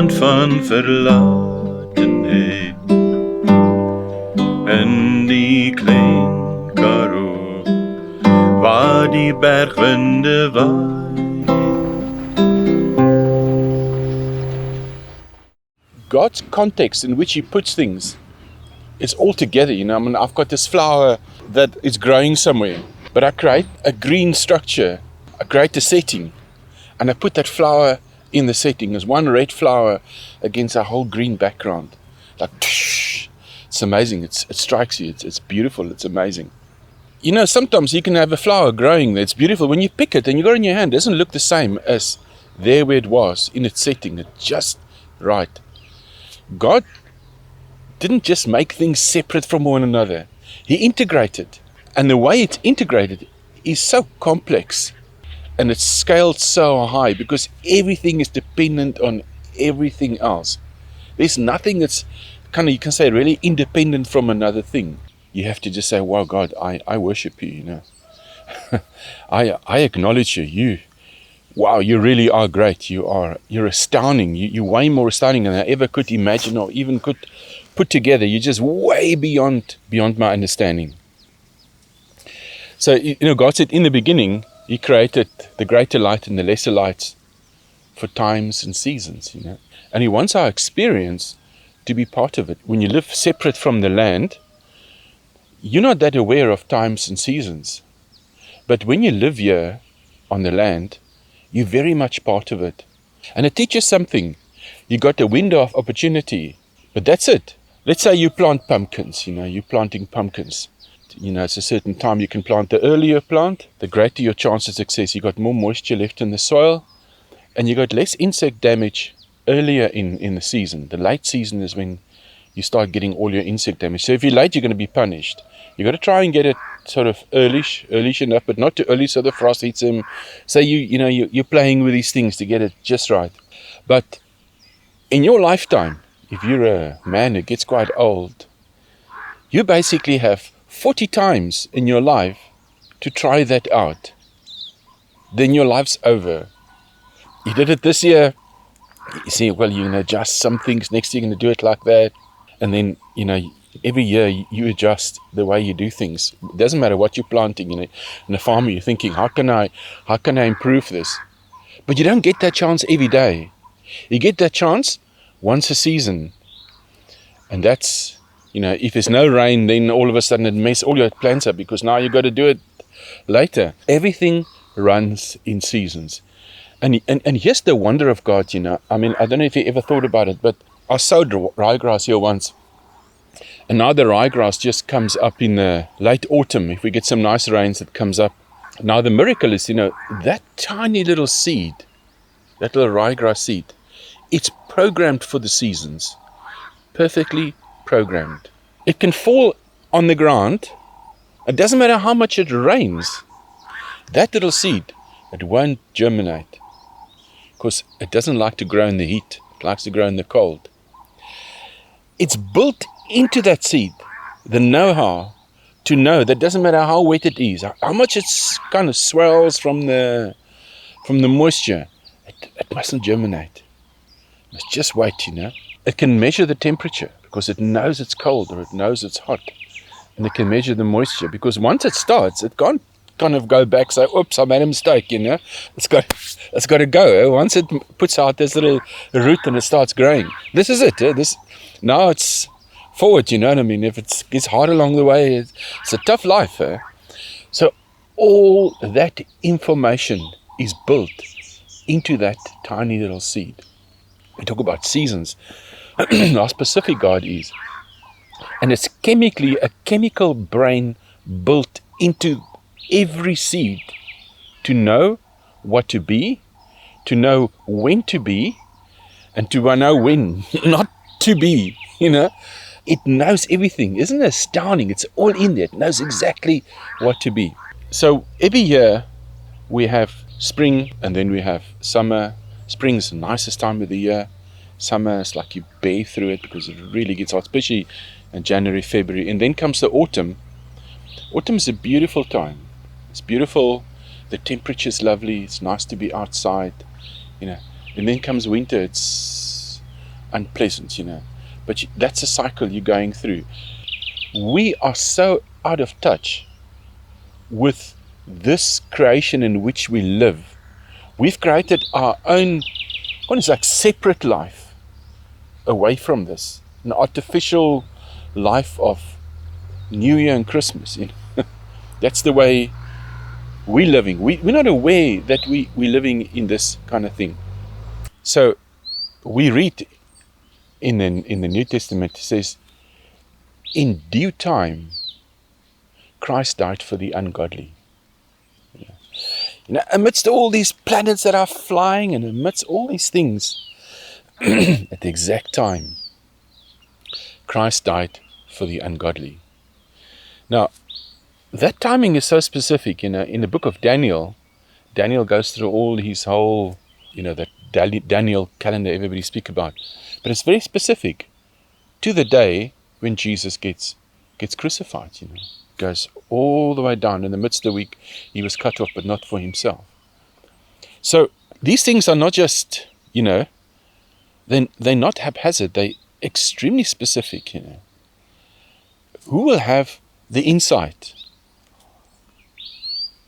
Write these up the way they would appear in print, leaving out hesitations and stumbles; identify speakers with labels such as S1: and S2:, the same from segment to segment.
S1: land van verlatenheid in die klein Karoo waar die bergwinde waai.
S2: God's context in which He puts things is all together, you know. I mean, I've got this flower that is growing somewhere, but I create a green structure, I create a setting, and I put that flower in the setting as one red flower against a whole green background. Like, it's amazing. It strikes you. It's beautiful. It's amazing. You know, sometimes you can have a flower growing there. It's beautiful. When you pick it and you got it in your hand, it doesn't look the same as there where it was in its setting. It's just right. God didn't just make things separate from one another. He integrated. And the way it's integrated is so complex. And it's scaled so high because everything is dependent on everything else. There's nothing that's kind of, you can say, really independent from another thing. You have to just say, wow, God, I worship you, you know. I acknowledge you. Wow, you really are great. You're astounding. You're way more astounding than I ever could imagine or even could put together. You're just way beyond my understanding. So, you know, God said in the beginning, He created the greater light and the lesser lights for times and seasons, you know. And He wants our experience to be part of it. When you live separate from the land, you're not that aware of times and seasons. But when you live here on the land, you're very much part of it. And it teaches something. You got a window of opportunity, but that's it. Let's say you plant pumpkins, you know, you're planting pumpkins. You know, it's a certain time you can plant. The earlier you plant, the greater your chance of success. You got more moisture left in the soil, and you got less insect damage earlier in the season. The late season is when you start getting all your insect damage. So if you're late, you're going to be punished. You got to try and get it sort of early enough, but not too early so the frost hits them. So you're playing with these things to get it just right. But in your lifetime, if you're a man who gets quite old, you basically have 40 times in your life to try that out. Then your life's over. You did it this year. You see, well, you're going to adjust some things. Next year, you're going to do it like that. And then, you know, every year you adjust the way you do things. It doesn't matter what you're planting. You know, in a farmer, you're thinking, how can I improve this? But you don't get that chance every day. You get that chance once a season. And that's, you know, if there's no rain, then all of a sudden it messes all your plans up because now you've got to do it later. Everything runs in seasons. And here's the wonder of God, you know. I mean, I don't know if you ever thought about it, but I sowed ryegrass here once. And now the ryegrass just comes up in the late autumn. If we get some nice rains, it comes up. Now the miracle is, you know, that tiny little seed, that little ryegrass seed, it's programmed for the seasons. Perfectly programmed. It can fall on the ground. It doesn't matter how much it rains. That little seed, it won't germinate because it doesn't like to grow in the heat. It likes to grow in the cold. It's built into that seed the know-how to know that doesn't matter how wet it is, how much it kind of swells from the moisture, it mustn't germinate. It must just wait, you know. It can measure the temperature because it knows it's cold or it knows it's hot. And it can measure the moisture because once it starts, it can't kind of go back, say, oops, I made a mistake, you know. It's got to go. Once it puts out this little root and it starts growing. This is it. Now it's forward, you know what I mean? If it gets hard along the way, it's a tough life. So all that information is built into that tiny little seed. We talk about seasons. How specific God is. And it's chemically a chemical brain built into every seed to know what to be, to know when to be, and to know when not to be, you know. It knows everything. Isn't it astounding? It's all in there. It knows exactly what to be. So every year we have spring and then we have summer. Spring's the nicest time of the year. Summer is like you bathe through it because it really gets hot, especially in January, February. And then comes the autumn. Autumn is a beautiful time. It's beautiful. The temperature's lovely. It's nice to be outside, you know. And then comes winter. It's unpleasant, but that's a cycle you're going through. We are so out of touch with this creation in which we live. We've created our own, separate life away from this, an artificial life of New Year and Christmas. That's the way we're living. We're not aware that we're living in this kind of thing. So we read in the New Testament, it says, in due time, Christ died for the ungodly. Amidst all these planets that are flying and amidst all these things, at the exact time, Christ died for the ungodly. Now, that timing is so specific. In the book of Daniel goes through all his whole, that Daniel calendar everybody speak about. But it's very specific to the day when Jesus gets crucified, Goes all the way down. In the midst of the week, he was cut off, but not for himself. So these things are not just, they're not haphazard. They're extremely specific, Who will have the insight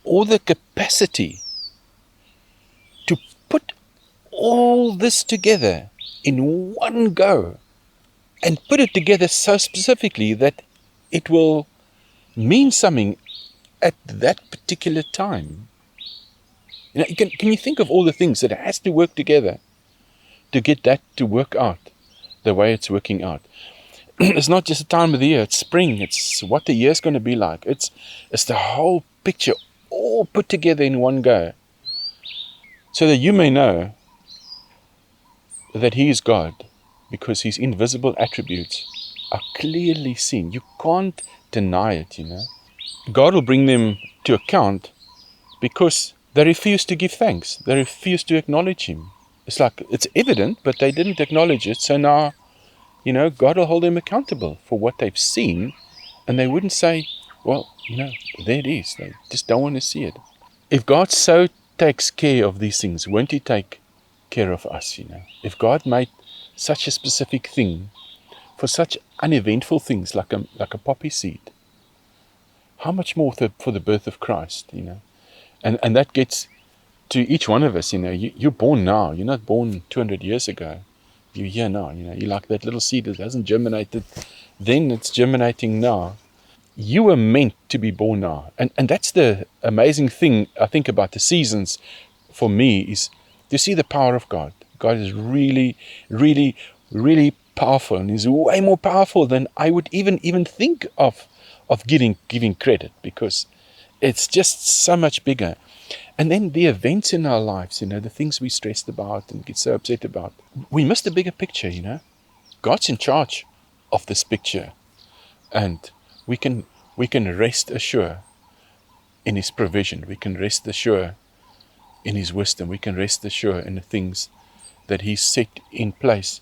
S2: or the capacity to put all this together in one go and put it together so specifically that it will mean something at that particular time? Can you think of all the things that has to work together to get that to work out the way it's working out? It's not just a time of the year, it's spring, it's what the year's going to be like. It's the whole picture all put together in one go, so that you may know that he is God, because his invisible attributes are clearly seen. You can't deny it, God will bring them to account because they refuse to give thanks. They refuse to acknowledge him. It's like, it's evident, but they didn't acknowledge it. So now, God will hold them accountable for what they've seen, and they wouldn't say, well, there it is. They just don't want to see it. If God so takes care of these things, won't he take care of us, If God made such a specific thing for such uneventful things like a poppy seed, how much more for the birth of Christ, And that gets to each one of us, You're born now. You're not born 200 years ago. You're here now, You're like that little seed that hasn't germinated then, it's germinating now. You were meant to be born now. And that's the amazing thing, I think, about the seasons for me, is to see the power of God. God is really, really, really powerful, and he's way more powerful than I would even think of giving credit, because it's just so much bigger. And then the events in our lives, the things we stressed about and get so upset about, we miss the bigger picture, God's in charge of this picture, and we can rest assured in his provision. We can rest assured in his wisdom. We can rest assured in the things that he's set in place.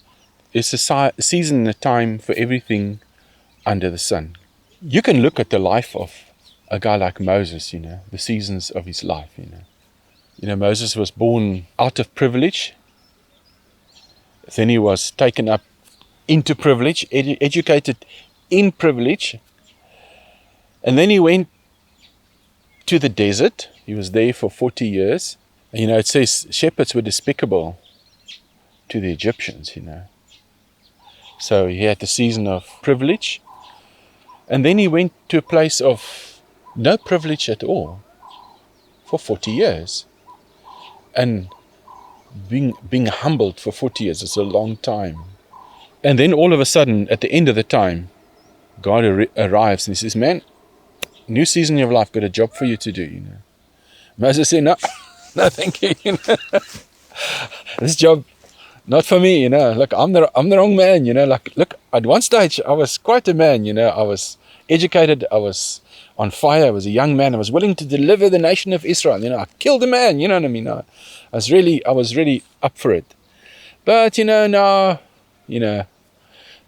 S2: It's a season and a time for everything under the sun. You can look at the life of a guy like Moses, the seasons of his life, Moses was born out of privilege. Then he was taken up into privilege, educated in privilege. And then he went to the desert. He was there for 40 years. And, it says shepherds were despicable to the Egyptians, So he had the season of privilege. And then he went to a place of no privilege at all for 40 years. And being humbled for 40 years is a long time. And then all of a sudden, at the end of the time, God arrives and he says, man, new season of your life, got a job for you to do, Moses said, no, thank you, This job, not for me, Look, I'm the wrong man, Look, at one stage, I was quite a man, I was educated, I was on fire, I was a young man, I was willing to deliver the nation of Israel, I killed a man, you know what I mean? I was really up for it. But, now,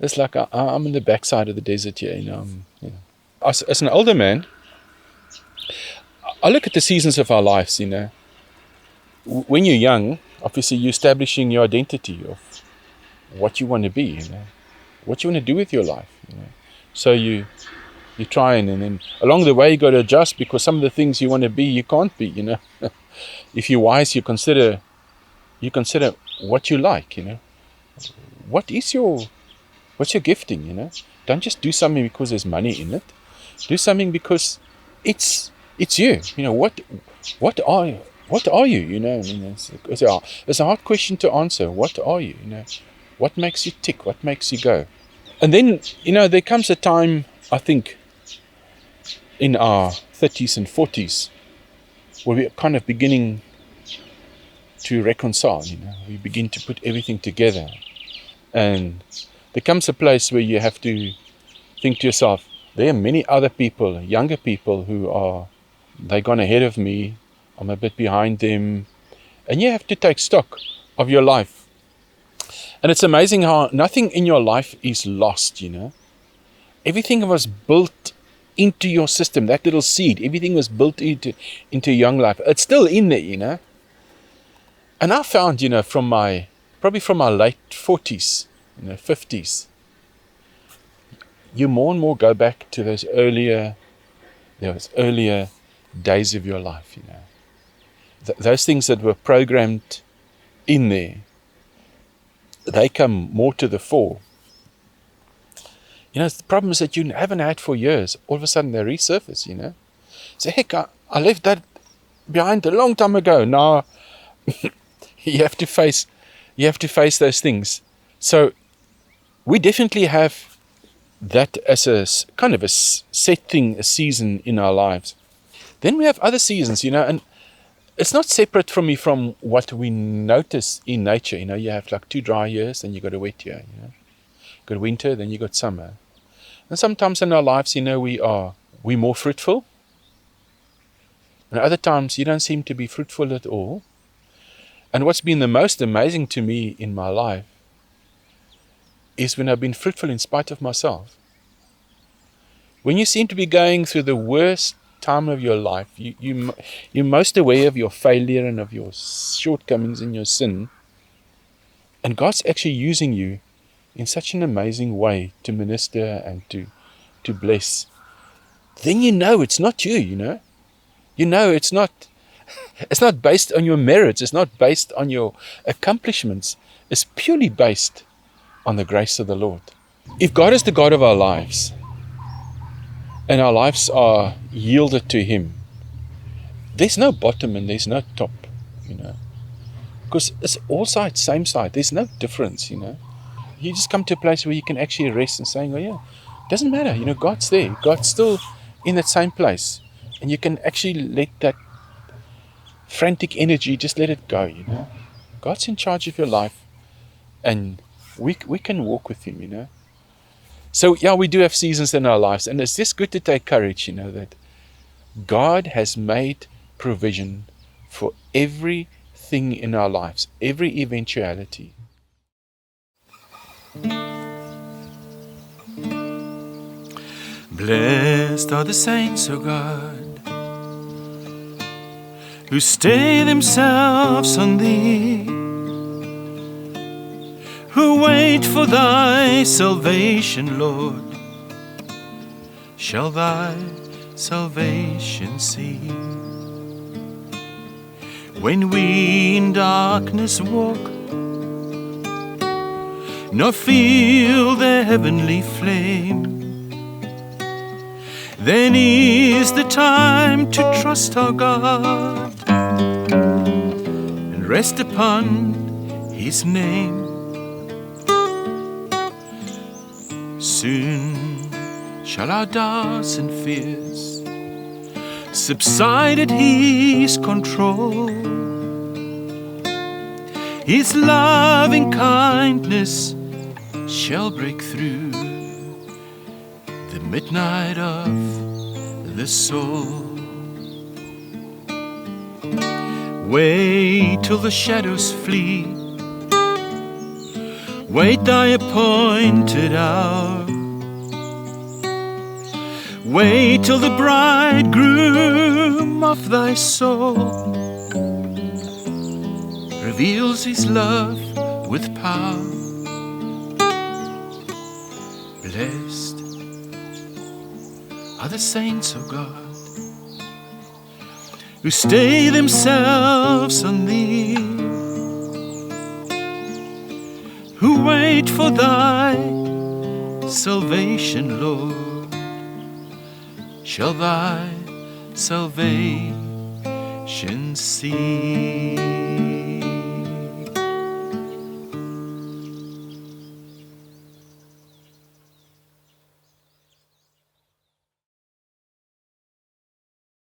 S2: it's like I'm in the backside of the desert here, As an older man, I look at the seasons of our lives, When you're young, obviously you're establishing your identity of what you want to be, what you want to do with your life. So you try and then along the way you got to adjust, because some of the things you want to be, you can't be. If you're wise, you consider what you like. What's your gifting. Don't just do something because there's money in it. Do something because it's you. What are you? It's a hard question to answer. What are you? What makes you tick? What makes you go? And then there comes a time, I think, in our 30s and 40s, where we're kind of beginning to reconcile. We begin to put everything together, and there comes a place where you have to think to yourself, there are many other people, younger people, they've gone ahead of me, I'm a bit behind them, and you have to take stock of your life. And it's amazing how nothing in your life is lost. Everything was built into your system, that little seed, everything was built into your young life. It's still in there, And I found, probably from my late 40s, 50s, you more and more go back to those earlier days of your life, those things that were programmed in there, they come more to the fore. The problems that you haven't had for years, all of a sudden they resurface, So heck, I left that behind a long time ago. Now you have to face those things. So we definitely have that as a kind of a set thing, a season in our lives. Then we have other seasons, and it's not separate from what we notice in nature. You have like 2 dry years, then you got a wet year. You got winter, then you got summer. And sometimes in our lives, we're more fruitful. And other times you don't seem to be fruitful at all. And what's been the most amazing to me in my life is when I've been fruitful in spite of myself. When you seem to be going through the worst time of your life, you're most aware of your failure and of your shortcomings and your sin. And God's actually using you in such an amazing way to minister and to bless. Then it's not you, it's not based on your merits, it's not based on your accomplishments. It's purely based on the grace of the Lord. If God is the God of our lives, and our lives are yielded to Him, there's no bottom and there's no top, because it's all sides, same side. There's no difference, You just come to a place where you can actually rest and saying, it doesn't matter, God's there. God's still in that same place. And you can actually let that frantic energy, just let it go, God's in charge of your life, and we can walk with Him, So we do have seasons in our lives, and it's just good to take courage, that God has made provision for everything in our lives, every eventuality.
S1: Blessed are the saints, O God, who stay themselves on Thee, who wait for Thy salvation, Lord, shall Thy salvation see. When we in darkness walk, nor feel the heavenly flame, then is the time to trust our God and rest upon His name. Soon shall our doubts and fears subside at His control. His loving kindness shall break through the midnight of the soul. Wait till the shadows flee, wait Thy appointed hour, wait till the bridegroom of Thy soul reveals His love with power. Blessed are the saints of God, who stay themselves on Thee, who wait for Thy salvation, Lord. Shall Thy salvation see?